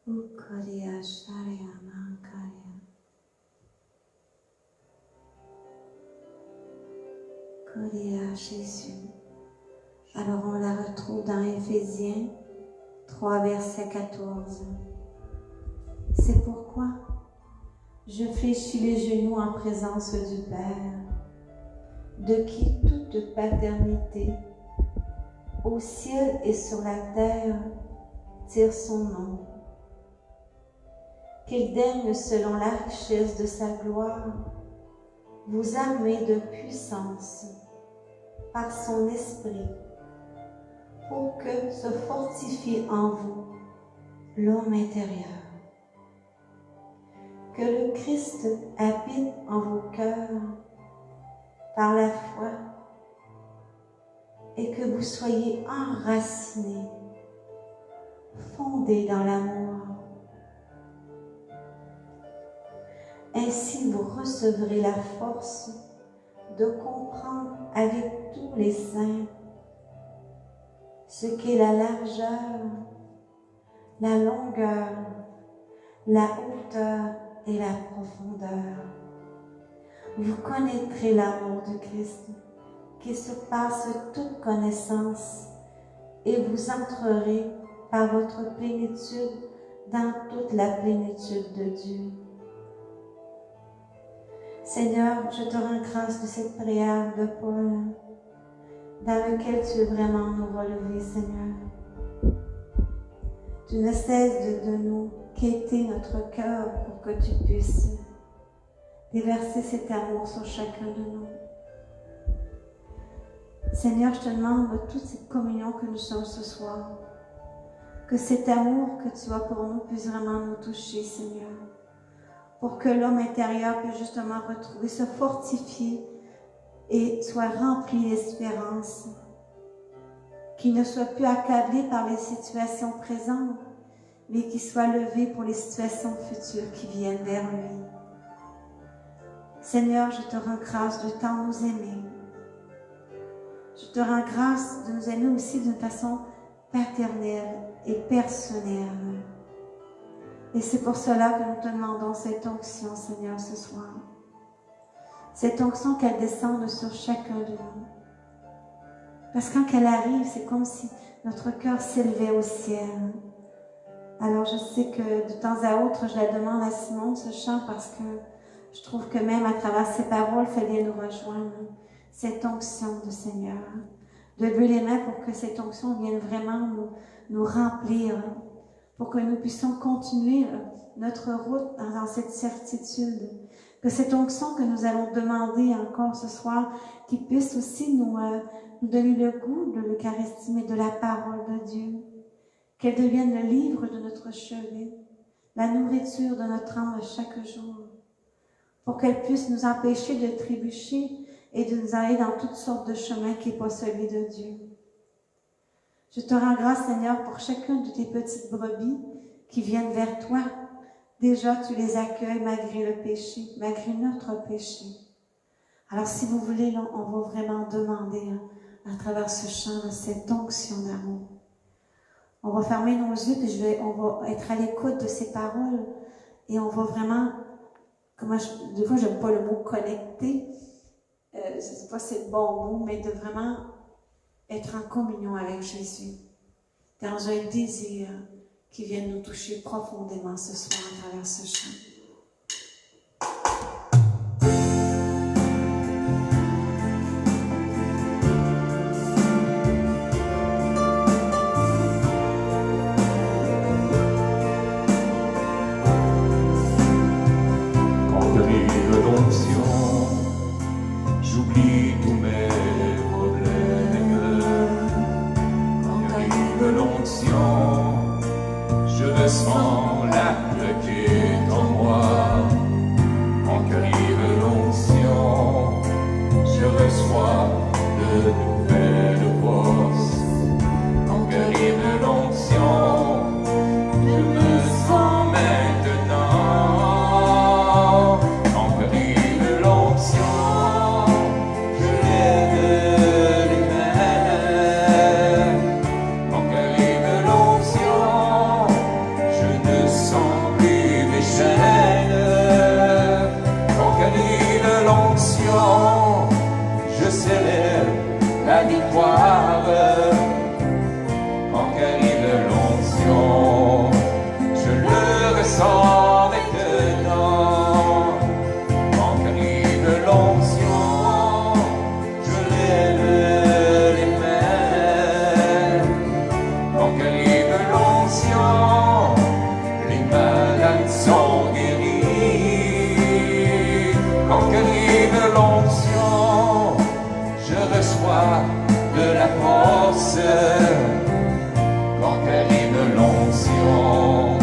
Korea Sharia Mankaria. Korea Jésus. Alors on la retrouve dans Éphésiens 3, verset 14. C'est pourquoi je fléchis les genoux en présence du Père, de qui toute paternité, au ciel et sur la terre, tire son nom. Qu'il daigne, selon la richesse de sa gloire, vous armer de puissance par son esprit, pour que se fortifie en vous l'homme intérieur. Que le Christ habite en vos cœurs par la foi et que vous soyez enracinés, fondés dans l'amour. Ainsi vous recevrez la force de comprendre avec tous les saints ce qu'est la largeur, la longueur, la hauteur et la profondeur. Vous connaîtrez l'amour de Christ qui surpasse toute connaissance et vous entrerez par votre plénitude dans toute la plénitude de Dieu. Seigneur, je te rends grâce de cette prière de Paul dans laquelle tu veux vraiment nous relever, Seigneur. Tu ne cesses de nous quêter notre cœur pour que tu puisses déverser cet amour sur chacun de nous. Seigneur, je te demande de toute cette communion que nous sommes ce soir, que cet amour que tu as pour nous puisse vraiment nous toucher, Seigneur, pour que l'homme intérieur puisse justement retrouver, se fortifier et soit rempli d'espérance, qu'il ne soit plus accablé par les situations présentes, mais qu'il soit levé pour les situations futures qui viennent vers lui. Seigneur, je te rends grâce de tant nous aimer. Je te rends grâce de nous aimer aussi d'une façon paternelle et personnelle. Et c'est pour cela que nous te demandons cette onction, Seigneur, ce soir. Cette onction qu'elle descende sur chacun de nous. Parce que quand elle arrive, c'est comme si notre cœur s'élevait au ciel. Alors je sais que de temps à autre, je la demande à Simone, ce chant, parce que je trouve que même à travers ses paroles, il fallait nous rejoindre. Cette onction du Seigneur. De lever les mains pour que cette onction vienne vraiment nous remplir, pour que nous puissions continuer notre route dans cette certitude. Que cette onction que nous allons demander encore ce soir, qui puisse aussi nous donner le goût de l'Eucharistie, mais de la parole de Dieu. Qu'elle devienne le livre de notre chevet, la nourriture de notre âme chaque jour, pour qu'elle puisse nous empêcher de trébucher et de nous aller dans toutes sortes de chemins qui n'est pas celui de Dieu. Je te rends grâce, Seigneur, pour chacune de tes petites brebis qui viennent vers toi. Déjà, tu les accueilles malgré le péché, malgré notre péché. Alors, si vous voulez, là, on va vraiment demander à travers ce chant cette onction d'amour. On va fermer nos yeux, puis on va être à l'écoute de ces paroles et on va vraiment, des fois, j'aime pas le mot connecter, je sais pas si c'est le bon mot, mais de vraiment être en communion avec Jésus, dans un désir qui vient nous toucher profondément ce soir à travers ce chant. l'onction, je ressens l'âme qui est en moi. Quand arrive l'onction, je reçois de nouvelles forces. Quand arrive l'onction, je me sens maintenant. Quand arrive l'onction, je lève les mains. Quand arrive l'onction, je ne sens plus mes chaînes. Quand arrive l'onction, je célèbre la victoire. Quand arrive l'onction, je le ressens maintenant. Quand arrive l'onction, je lève les mains. Quand arrive l'onction, les malades sont guéris. Quand arrive l'onction, je reçois de la force. Quand arrive l'onction,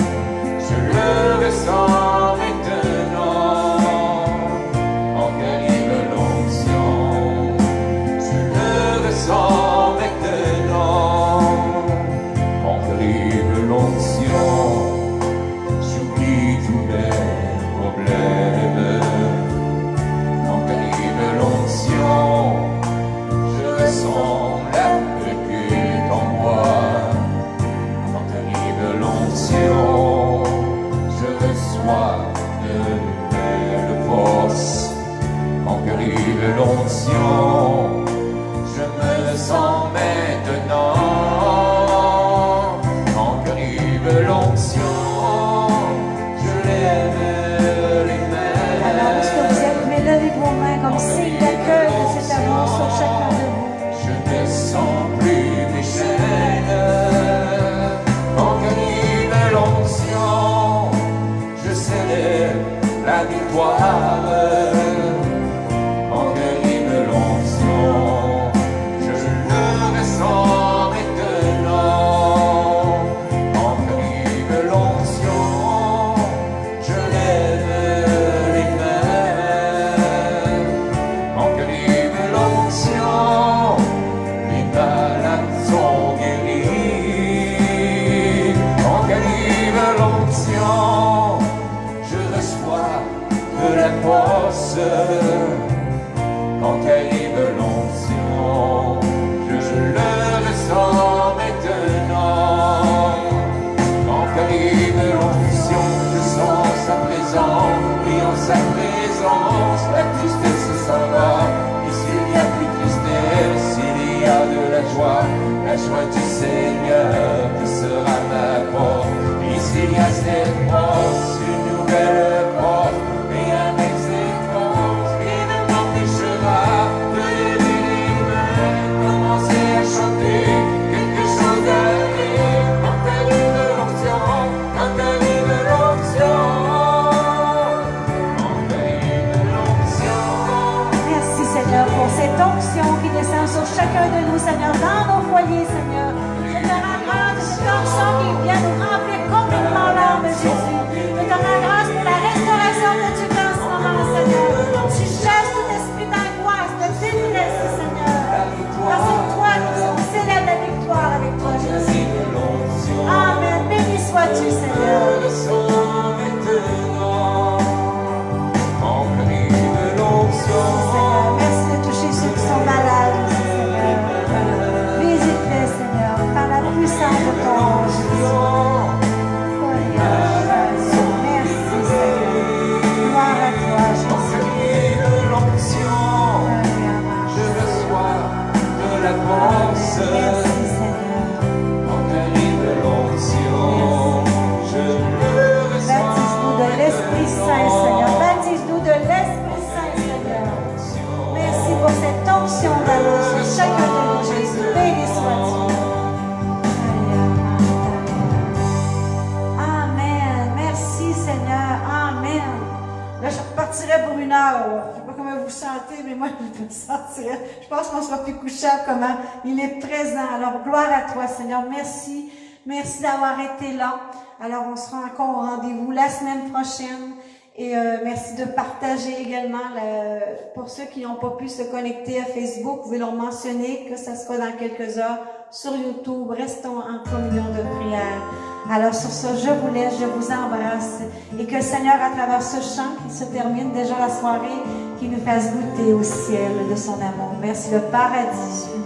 je le ressens maintenant. Quand arrive l'onction, je le ressens maintenant. Quand arrive l'onction, j'oublie tous mes problèmes. Quand arrive l'onction, je ressens la paix qui est en moi. Quand arrive l'onction, je reçois de nouvelles forces. Quand arrive l'onction, je me sens maintenant. Quand arrive l'onction, je lève les mains. Alors, est-ce que vous êtes levez vos mains comme signe d'accueil de cet amour sur chacun de vous? Je ne sens plus mes chaînes. Quand arrive l'onction, je célèbre la victoire. Quand arrive l'onction, je le ressens maintenant. Quand arrive l'onction, je lève les mains. Quand arrive l'onction, les malades sont guéris. Quand arrive l'onction, je reçois de la force. Quand arrive l'onction, je le ressens maintenant. Quand arrive l'onction, je sens sa présence, et en sa présence, la tristesse s'en va. Et s'il n'y a plus de tristesse, il y a de la joie du Seigneur qui sera ma porte. Et s'il y a cette force, une nouvelle porte, et un exécutif, il ne m'empêchera de lever les mains, commencer à chanter quelque chose d'arrive. Quand arrive l'onction, quand arrive l'onction, quand arrive l'onction. Merci Seigneur pour cette onction qui descend sur chacun de nous, Seigneur, dans nos foyers, Seigneur. Je te rends grâce de cette onction qui vient nous remplir complètement l'âme, Jésus. Je te rends grâce pour la restauration que tu fais en ce moment, Seigneur. Tu chasses tout esprit d'angoisse, de détresse, Seigneur. Parce que toi, nous célèbre la victoire avec toi, Jésus. Amen. Béni sois-tu, Seigneur. Seigneur, merci de toucher ceux qui sont malades aussi, Seigneur. Visite-les, Seigneur, par la puissance de ton nom, Jésus. Merci, Seigneur. Gloire à toi, Jésus. Je reçois de la force. Merci, Seigneur. Quand arrive l'onction, je le ressens. Baptise-nous de l'Esprit Saint, Seigneur. Baptise-nous de l'Esprit Saint, Seigneur. Merci pour cette onction d'amour sur chacun de nous, Jésus. Béni sois-tu. Amen. Merci, Seigneur. Amen. Là, je repartirai pour 1 heure. Là. Je ne sais pas comment vous sentez, mais moi, je me sentirais. Je pense qu'on sera plus couchable comment il est présent. Alors, gloire à toi, Seigneur. Merci Merci d'avoir été là. Alors, on sera encore au rendez-vous la semaine prochaine. Et merci de partager également. Pour ceux qui n'ont pas pu se connecter à Facebook, vous pouvez leur mentionner que ça sera dans quelques heures sur YouTube. Restons en communion de prière. Alors sur ce, je vous laisse, je vous embrasse. Et que le Seigneur, à travers ce chant qui se termine déjà la soirée, qui nous fasse goûter au ciel de son amour. Merci le paradis.